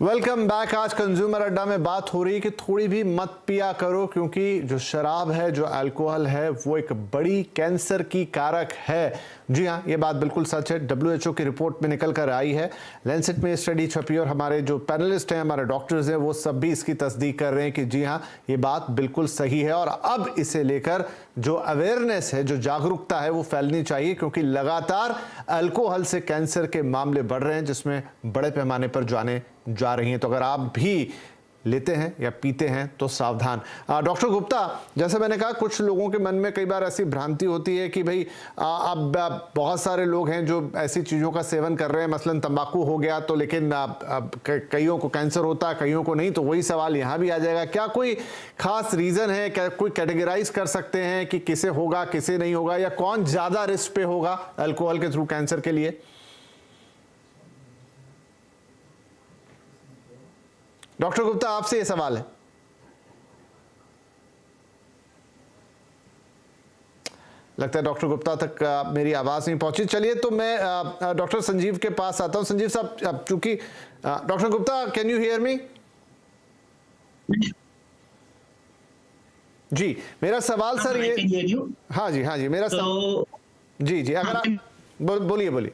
Welcome back. आज consumer अड्डा में बात हो रही है कि थोड़ी भी मत पिया करो, क्योंकि जो शराब है, जो अल्कोहल है, वो एक बड़ी कैंसर की कारक है। जी हाँ, ये बात बिल्कुल सच है। WHO की रिपोर्ट में निकल कर आई है, लैंसेट में स्टडी छपी और हमारे जो पैनलिस्ट हैं, हमारे डॉक्टर्स हैं, वो सब भी इसकी तस्दीक कर रहे हैं कि जी हाँ, ये बात बिल्कुल सही है। और अब इसे लेकर जो अवेयरनेस है, जो जागरूकता है, वो फैलनी चाहिए, क्योंकि लगातार अल्कोहल से कैंसर के मामले बढ़ रहे हैं, जिसमें बड़े पैमाने पर जाने जा रही हैं। तो अगर आप भी लेते हैं या पीते हैं तो सावधान। डॉक्टर गुप्ता, जैसे मैंने कहा, कुछ लोगों के मन में कई बार ऐसी भ्रांति होती है कि भाई अब बहुत सारे लोग हैं जो ऐसी चीज़ों का सेवन कर रहे हैं, मसलन तंबाकू हो गया तो, लेकिन कईयों को कैंसर होता है, कईयों को नहीं। तो वही सवाल यहाँ भी आ जाएगा, क्या कोई खास रीज़न है, क्या कोई कैटेगराइज कर सकते हैं कि किसे होगा किसे नहीं होगा, या कौन ज़्यादा रिस्क पे होगा अल्कोहल के थ्रू कैंसर के लिए? डॉक्टर गुप्ता, आपसे ये सवाल है। लगता है डॉक्टर गुप्ता तक मेरी आवाज नहीं पहुंची। चलिए, तो मैं डॉक्टर संजीव के पास आता हूं। संजीव साहब, चूंकि doctor Gupta, can you hear me? जी, मेरा सवाल सर ये, हाँ जी, मेरा जी, अगर आप बोलिए बोलिए।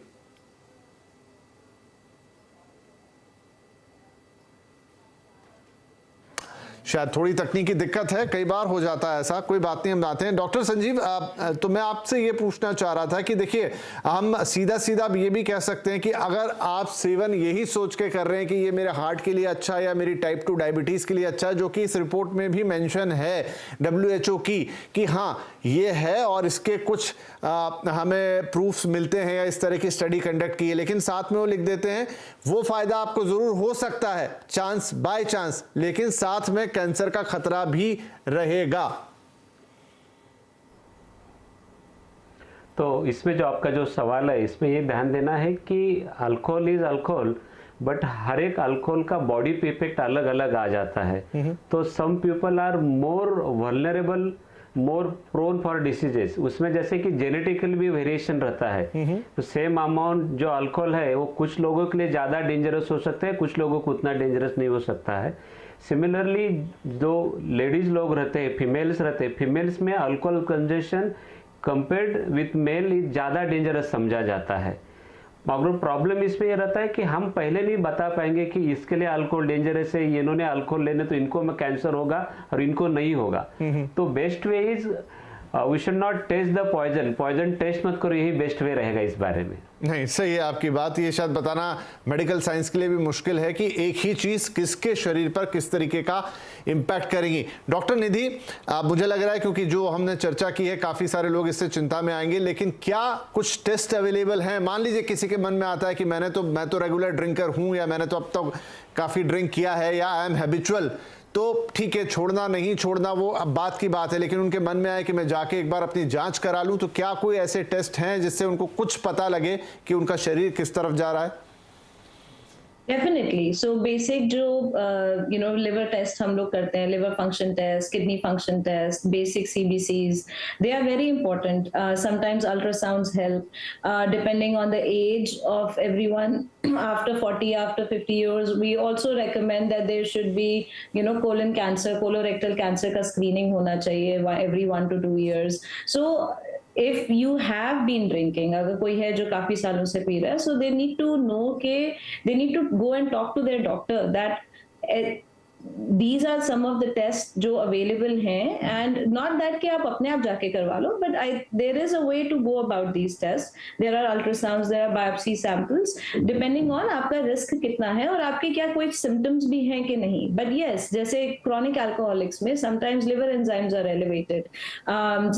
शायद थोड़ी तकनीकी दिक्कत है, कई बार हो जाता है ऐसा, कोई बात नहीं, हम आते हैं। डॉक्टर संजीव, तो मैं आपसे ये पूछना चाह रहा था कि देखिए, हम सीधा सीधा ये भी कह सकते हैं कि अगर आप सेवन यही सोच के कर रहे हैं कि ये मेरे हार्ट के लिए अच्छा है या मेरी टाइप 2 डायबिटीज़ के लिए अच्छा है, जो कि इस रिपोर्ट में भी मेंशन है WHO की कि हाँ ये है और इसके कुछ हमें प्रूफ्स मिलते हैं या इस तरह की स्टडी कंडक्ट की है, लेकिन साथ में वो लिख देते हैं वो फायदा आपको जरूर हो सकता है, चांस बाय चांस, लेकिन साथ में कैंसर का खतरा भी रहेगा। तो इसमें जो आपका जो सवाल है, इसमें ये ध्यान देना है कि अल्कोहल इज अल्कोहल, बट हर एक अल्कोहल का बॉडी पे इफेक्ट अलग अलग आ जाता है। तो some people are more vulnerable, more prone for diseases. उसमें जैसे कि जेनेटिकल भी वेरिएशन रहता है। तो सेम अमाउंट जो अल्कोहल है वो कुछ लोगों के लिए ज़्यादा डेंजरस हो सकता है, कुछ लोगों को उतना डेंजरस नहीं हो सकता है। सिमिलरली जो लेडीज लोग रहते हैं, फीमेल्स रहते हैं, फीमेल्स में alcohol consumption compared with mail ज़्यादा डेंजरस समझा जाता है। मगर प्रॉब्लम इसमें यह रहता है कि हम पहले नहीं बता पाएंगे कि इसके लिए अल्कोहल डेंजरस है, इन्होंने अल्कोहल लेने तो इनको में कैंसर होगा और इनको नहीं होगा। तो best way is we should not test the poison test मत करो, यही बेस्ट वे रहेगा इस बारे में। नहीं, सही है आपकी बात। ये शायद बताना मेडिकल साइंस के लिए भी मुश्किल है कि एक ही चीज किसके शरीर पर किस तरीके का इंपैक्ट करेगी। डॉक्टर निधि, मुझे लग रहा है क्योंकि जो हमने चर्चा की है, काफी सारे लोग इससे चिंता में आएंगे, लेकिन क्या कुछ टेस्ट अवेलेबल हैं? मान लीजिए किसी के मन में आता है कि मैं तो रेगुलर ड्रिंकर हूं, या मैंने तो अब तक काफी ड्रिंक किया है, या आई एम हैबिचुअल, तो ठीक है, छोड़ना नहीं छोड़ना वो अब बात की बात है, लेकिन उनके मन में आए कि मैं जाके एक बार अपनी जांच करा लूं, तो क्या कोई ऐसे टेस्ट हैं जिससे उनको कुछ पता लगे कि उनका शरीर किस तरफ जा रहा है? डेफिनेटली। सो बेसिक जो लिवर टेस्ट हम लोग करते हैं, liver function test, kidney function test, basic CBCs, they are very important. Sometimes ultrasounds help, depending on the age of everyone. After 40, after 50 years, we also recommend that there should be colon cancer, colorectal cancer का screening होना चाहिए every 1 to 2 years. So if you have been drinking, अगर कोई है जो काफी सालों से पी रहा है, so they need to know के they need to go and talk to their doctor that these are some of the tests जो available हैं, and not that कि आप अपने आप जाके करवा लो, but there is a way to go about these tests. There are ultrasounds, there are biopsy samples, depending on आपका risk कितना है और आपके क्या कोई symptoms भी हैं कि नहीं. But yes, जैसे chronic alcoholics में sometimes liver enzymes are elevated,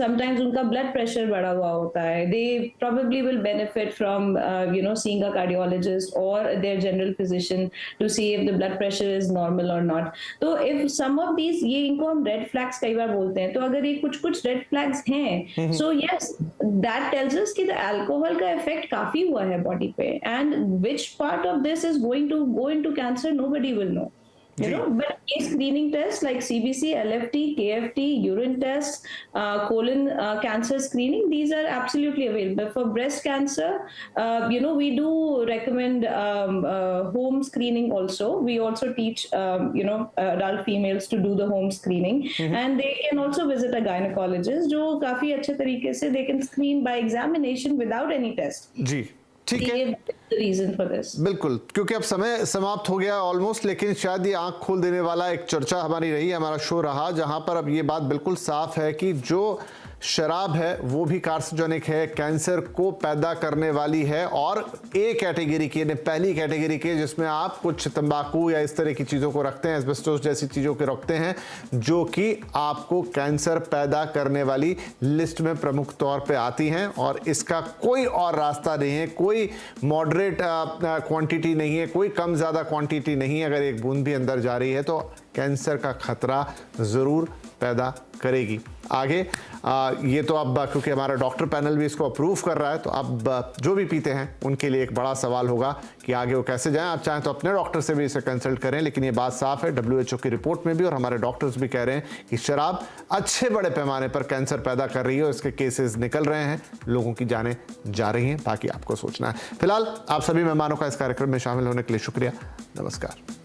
sometimes उनका blood pressure बढ़ा हुआ होता है. They probably will benefit from seeing a cardiologist or their general physician to see if the blood pressure is normal or not. तो if some of these, ये इनको हम red flags कई बार बोलते हैं, तो अगर ये कुछ रेड फ्लैग्स हैं, so yes, that tells us कि द अल्कोहल का इफेक्ट काफी हुआ है बॉडी पे, and which part of this is going to go into cancer, nobody will know. you know. But a screening test like CBC, LFT, KFT, urine tests, colon cancer screening, these are absolutely available. For breast cancer, you know, we do recommend home screening also. We also teach you know, adult females to do the home screening, and they can also visit a gynecologist जो काफी अच्छे तरीके से they can screen by examination without any test. जी ठीक है, reason for this. बिल्कुल, क्योंकि अब समय समाप्त हो गया ऑलमोस्ट, लेकिन शायद ये आंख खोल देने वाला एक चर्चा हमारी रही, हमारा शो रहा, जहां पर अब ये बात बिल्कुल साफ है कि जो शराब है वो भी कार्सिनोजेनिक है, कैंसर को पैदा करने वाली है, और ए कैटेगरी की, पहली कैटेगरी की, जिसमें आप कुछ तंबाकू या इस तरह की चीज़ों को रखते हैं, एस्बेस्टोस जैसी चीज़ों को रखते हैं, जो कि आपको कैंसर पैदा करने वाली लिस्ट में प्रमुख तौर पे आती हैं, और इसका कोई और रास्ता नहीं है, कोई मॉडरेट क्वांटिटी नहीं है, कोई कम ज़्यादा क्वांटिटी नहीं है। अगर एक बूंद भी अंदर जा रही है तो कैंसर का खतरा ज़रूर पैदा करेगी। आगे ये तो अब क्योंकि हमारा डॉक्टर पैनल भी इसको अप्रूव कर रहा है, तो अब जो भी पीते हैं उनके लिए एक बड़ा सवाल होगा कि आगे वो कैसे जाएं। आप चाहें तो अपने डॉक्टर से भी इसे कंसल्ट करें, लेकिन ये बात साफ है, WHO की रिपोर्ट में भी और हमारे डॉक्टर्स भी कह रहे हैं कि शराब अच्छे बड़े पैमाने पर कैंसर पैदा कर रही है, और इसके केसेस निकल रहे हैं, लोगों की जानें जा रही हैं। बाकी आपको सोचना है। फिलहाल आप सभी मेहमानों का इस कार्यक्रम में शामिल होने के लिए शुक्रिया। नमस्कार।